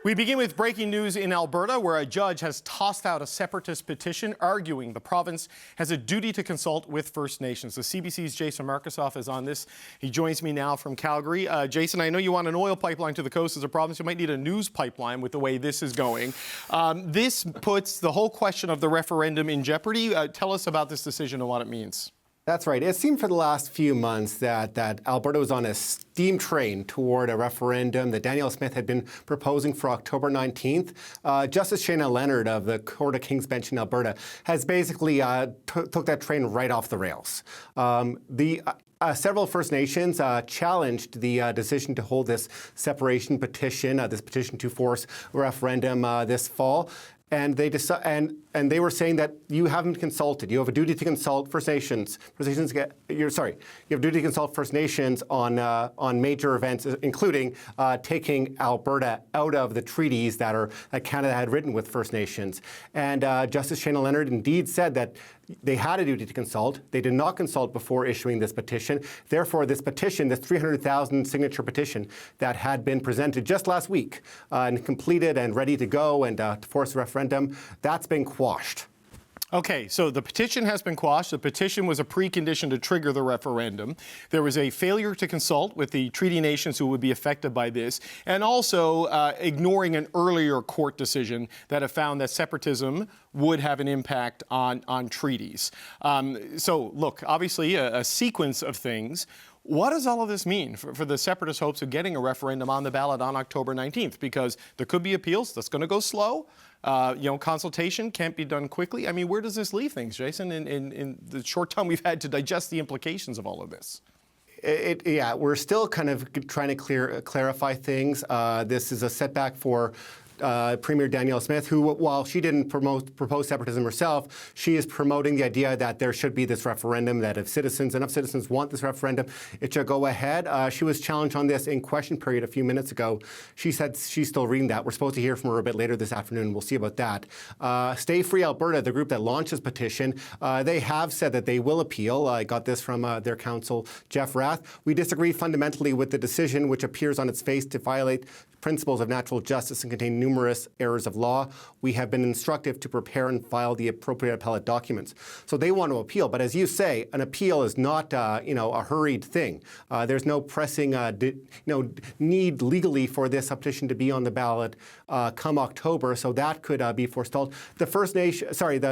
We begin with breaking news in Alberta, where a judge has tossed out a separatist petition arguing the province has a duty to consult with First Nations. The CBC's Jason Markusoff is on this. He joins me now from Calgary. Jason, I know you want an oil pipeline to the coast as a province. You might need a news pipeline with the way this is going. This puts the whole question of the referendum in jeopardy. Tell us about this decision and what it means. That's right. It seemed for the last few months that Alberta was on a steam train toward a referendum that Danielle Smith had been proposing for October 19th. Justice Shaina Leonard of the Court of King's Bench in Alberta has basically took that train right off the rails. Several First Nations challenged the decision to hold this separation petition, this petition to force a referendum this fall. And they were saying that you haven't consulted. You have a duty to consult First Nations. You have a duty to consult First Nations on major events, including taking Alberta out of the treaties that Canada had written with First Nations. And Justice Shaina Leonard indeed said that they had a duty to consult. They did not consult before issuing this petition. Therefore, this petition, this 300,000 signature petition that had been presented just last week and completed and ready to go and to force a referendum, that's been quashed. Okay, so the petition has been quashed. The petition was a precondition to trigger the referendum. There was a failure to consult with the treaty nations who would be affected by this, and also ignoring an earlier court decision that have found that separatism would have an impact on treaties. So, look, obviously a sequence of things. What does all of this mean for the separatist hopes of getting a referendum on the ballot on October 19th? Because there could be appeals. That's going to go slow. Consultation can't be done quickly. I mean, where does this leave things, Jason, in the short time we've had to digest the implications of all of this? Yeah, we're still kind of trying to clarify things. This is a setback for Premier Danielle Smith, who, while she didn't propose separatism herself, she is promoting the idea that there should be this referendum, that if enough citizens want this referendum, it should go ahead. She was challenged on this in question period a few minutes ago. She said she's still reading that. We're supposed to hear from her a bit later this afternoon. We'll see about that. Stay Free Alberta, the group that launched this petition, they have said that they will appeal. I got this from their counsel, Jeff Rath. We disagree fundamentally with the decision, which appears on its face to violate principles of natural justice and contain numerous errors of law. We have been instructed to prepare and file the appropriate appellate documents. So they want to appeal. But as you say, an appeal is not, a hurried thing. There's no pressing, need legally for this petition to be on the ballot come October. So that could be forestalled. The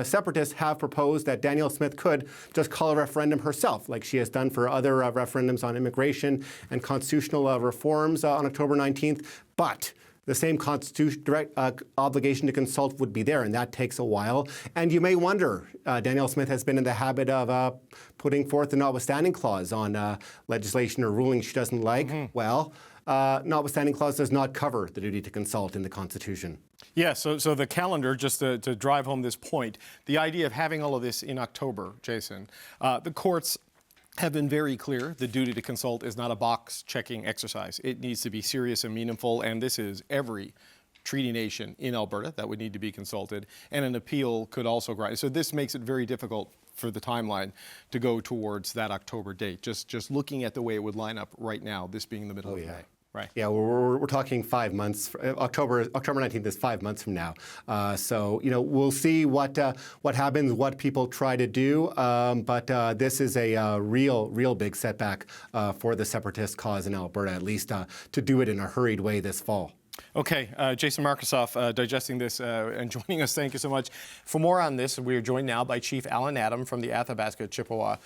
separatists have proposed that Danielle Smith could just call a referendum herself, like she has done for other referendums on immigration and constitutional reforms on October 19th. But the same direct obligation to consult would be there, and that takes a while. And you may wonder, Danielle Smith has been in the habit of putting forth the notwithstanding clause on legislation or ruling she doesn't like. Mm-hmm. Well, notwithstanding clause does not cover the duty to consult in the Constitution. Yeah, so the calendar, just to drive home this point, the idea of having all of this in October, Jason, the courts have been very clear. The duty to consult is not a box-checking exercise. It needs to be serious and meaningful, and this is every treaty nation in Alberta that would need to be consulted, and an appeal could also grind. So this makes it very difficult for the timeline to go towards that October date. Just looking at the way it would line up right now, this being the middle of May. Right. Yeah, we're talking 5 months. October 19th is 5 months from now. So we'll see what happens, what people try to do. But this is a real big setback for the separatist cause in Alberta, at least to do it in a hurried way this fall. Okay, Jason Markusoff digesting this and joining us. Thank you so much. For more on this, we are joined now by Chief Alan Adam from the Athabasca Chippewa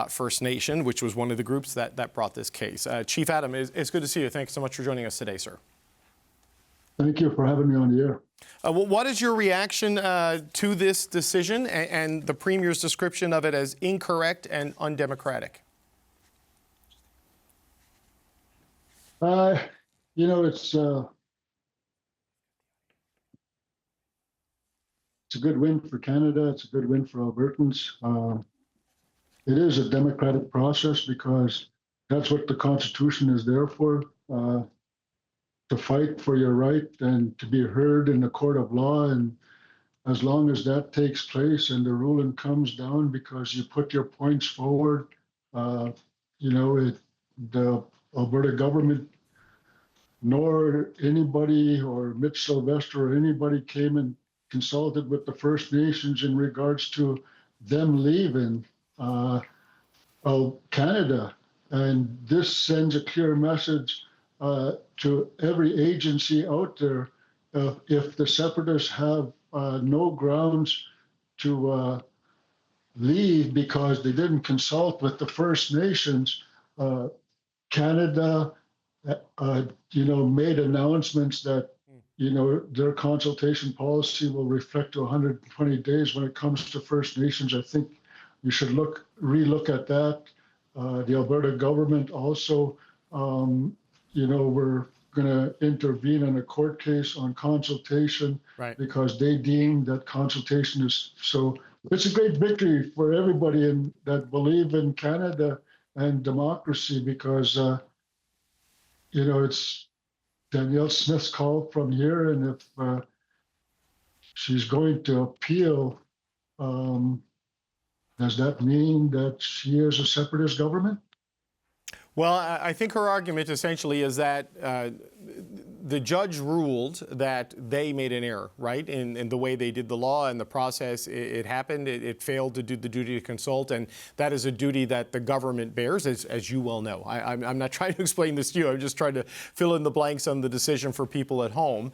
First Nation, which was one of the groups that brought this case. Chief Adam, it's good to see you. Thanks so much for joining us today, sir. Thank you for having me on the air. What is your reaction to this decision and the Premier's description of it as incorrect and undemocratic? It's a good win for Canada. It's a good win for Albertans. It is a democratic process because that's what the Constitution is there for, to fight for your right and to be heard in the court of law. And as long as that takes place and the ruling comes down because you put your points forward, the Alberta government nor anybody or Mitch Sylvester or anybody came and consulted with the First Nations in regards to them leaving Canada. And this sends a clear message to every agency out there. If the separatists have no grounds to leave because they didn't consult with the First Nations, Canada, made announcements that, their consultation policy will reflect to 120 days when it comes to First Nations. I think you should relook at that. The Alberta government also, we're going to intervene in a court case on consultation, right, because they deem that consultation is so. It's a great victory for everybody that believe in Canada and democracy, because it's Danielle Smith's call from here, and if she's going to appeal, does that mean that she is a separatist government? Well, I think her argument essentially is that the judge ruled that they made an error, right, in the way they did the law and the process. It happened. It failed to do the duty to consult, and that is a duty that the government bears, as you well know. I'm not trying to explain this to you. I'm just trying to fill in the blanks on the decision for people at home.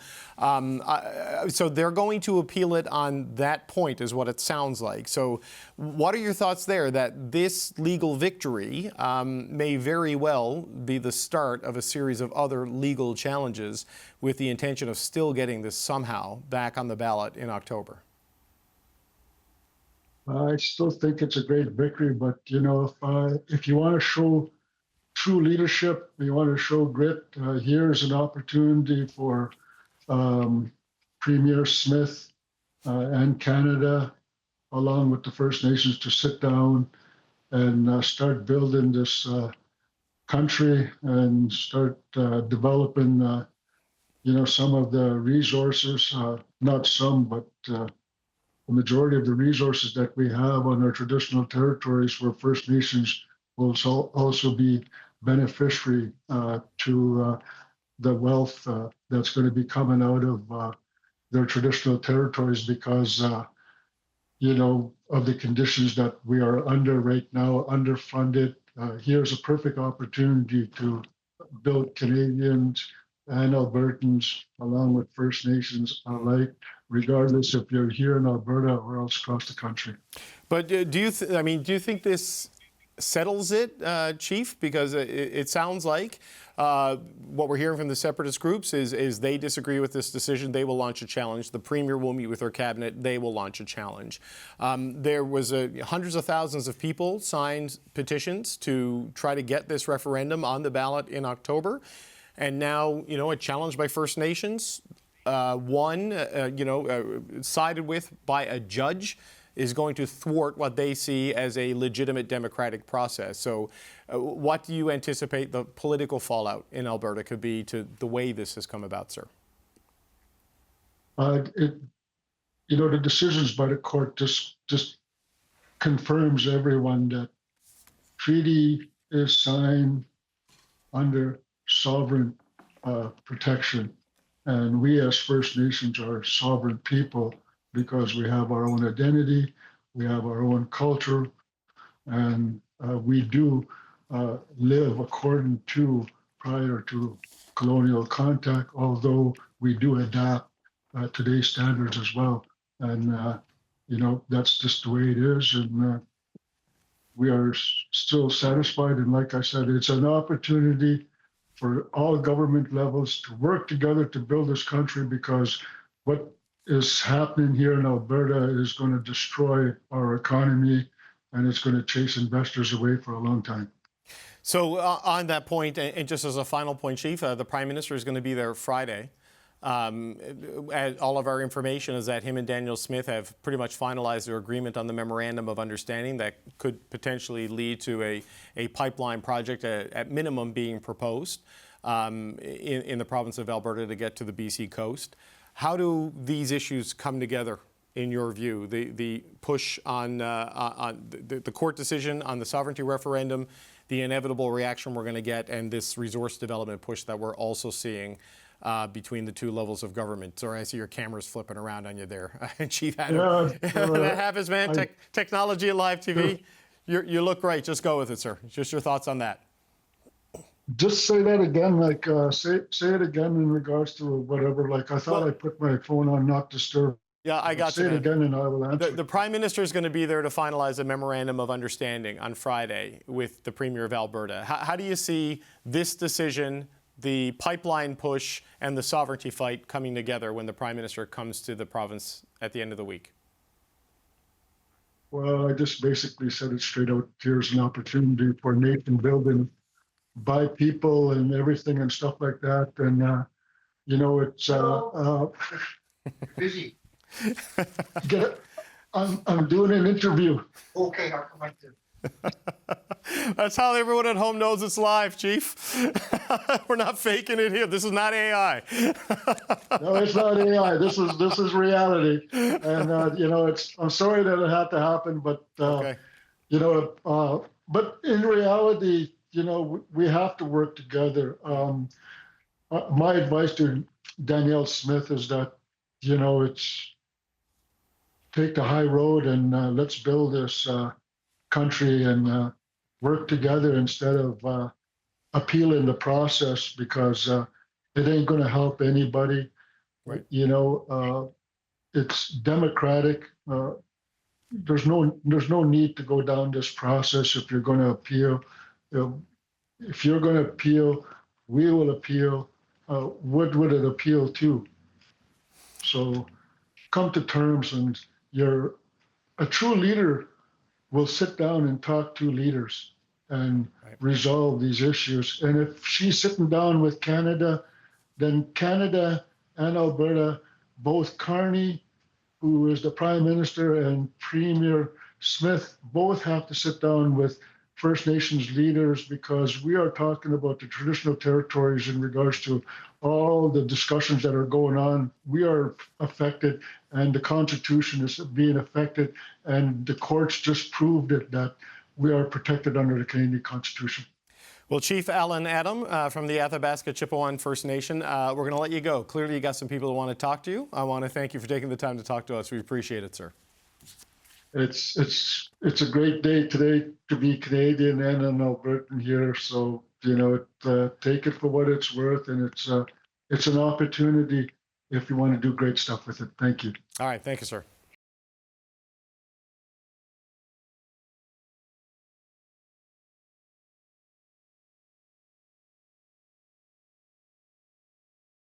So they're going to appeal it on that point, is what it sounds like. So what are your thoughts there, that this legal victory may very well be the start of a series of other legal challenges with the intention of still getting this somehow back on the ballot in October? I still think it's a great victory, but if you want to show true leadership, you want to show grit, here's an opportunity for Premier Smith and Canada, along with the First Nations, to sit down and start building this country and start developing some of the resources, not some, but the majority of the resources that we have on our traditional territories, where First Nations will also be beneficiary to the wealth that's going to be coming out of their traditional territories, because of the conditions that we are under right now, underfunded. Here's a perfect opportunity to build Canadians and Albertans, along with First Nations alike, regardless if you're here in Alberta or else across the country. But do you think this settles it, Chief? Because it sounds like what we're hearing from the separatist groups is they disagree with this decision. They will launch a challenge. The Premier will meet with her cabinet. They will launch a challenge. There was hundreds of thousands of people signed petitions to try to get this referendum on the ballot in October. And now, a challenge by First Nations, sided with by a judge, is going to thwart what they see as a legitimate democratic process. So what do you anticipate the political fallout in Alberta could be to the way this has come about, sir? The decisions by the court just confirms everyone that treaty is signed under sovereign protection. And we as First Nations are sovereign people because we have our own identity, we have our own culture, and we do live according to prior to colonial contact, although we do adapt today's standards as well. And, that's just the way it is. And we are still satisfied. And like I said, it's an opportunity for all government levels to work together to build this country, because what is happening here in Alberta is going to destroy our economy, and it's going to chase investors away for a long time. So on that point, and just as a final point, Chief, the Prime Minister is going to be there Friday. All of our information is that him and Danielle Smith have pretty much finalized their agreement on the memorandum of understanding that could potentially lead to a pipeline project at minimum being proposed in the province of Alberta to get to the BC coast. How do these issues come together, in your view? The push on the court decision on the sovereignty referendum, the inevitable reaction we're going to get and this resource development push that we're also seeing between the two levels of government. Sorry, I see your camera's flipping around on you there, Chief Adam. That happens, man. Technology and live TV. You look great. Just go with it, sir. Just your thoughts on that. Just say that again, like say it again in regards to whatever. Like I thought I put my phone on not disturb. Yeah, I got you. Say it again and I will answer. The Prime Minister is going to be there to finalize a memorandum of understanding on Friday with the Premier of Alberta. How do you see this decision, the pipeline push, and the sovereignty fight coming together when the Prime Minister comes to the province at the end of the week? Well, I just basically said it straight out. Here's an opportunity for nation building by people and everything and stuff like that. And, you know, it's busy. Get it? I'm doing an interview. Okay, I'll come back to. That's how everyone at home knows it's live, Chief. We're not faking it here. This is not AI. No, it's not AI. This is reality. And you know, I'm sorry that it had to happen, but Okay. you know, but in reality, you know, we have to work together. My advice to Danielle Smith is that, you know, it's take the high road and let's build this country and work together instead of appealing the process, because it ain't going to help anybody. Right. You know, it's democratic. There's no need to go down this process if you're going to appeal. You know, if you're going to appeal, we will appeal. What would it appeal to? So come to terms, and a true leader will sit down and talk to leaders and resolve these issues. And if she's sitting down with Canada, then Canada and Alberta, both Carney, who is the Prime Minister, and Premier Smith, both have to sit down with First Nations leaders, because we are talking about the traditional territories in regards to all the discussions that are going on. We are affected, and the Constitution is being affected, and the courts just proved it, that we are protected under the Canadian Constitution. Well, Chief Alan Adam from the Athabasca Chippewa First Nation, we're going to let you go. Clearly, you got some people who want to talk to you. I want to thank you for taking the time to talk to us. We appreciate it, sir. It's a great day today to be Canadian and an Albertan here. So, you know, take it for what it's worth, and it's an opportunity if you want to do great stuff with it. Thank you. All right. Thank you, sir.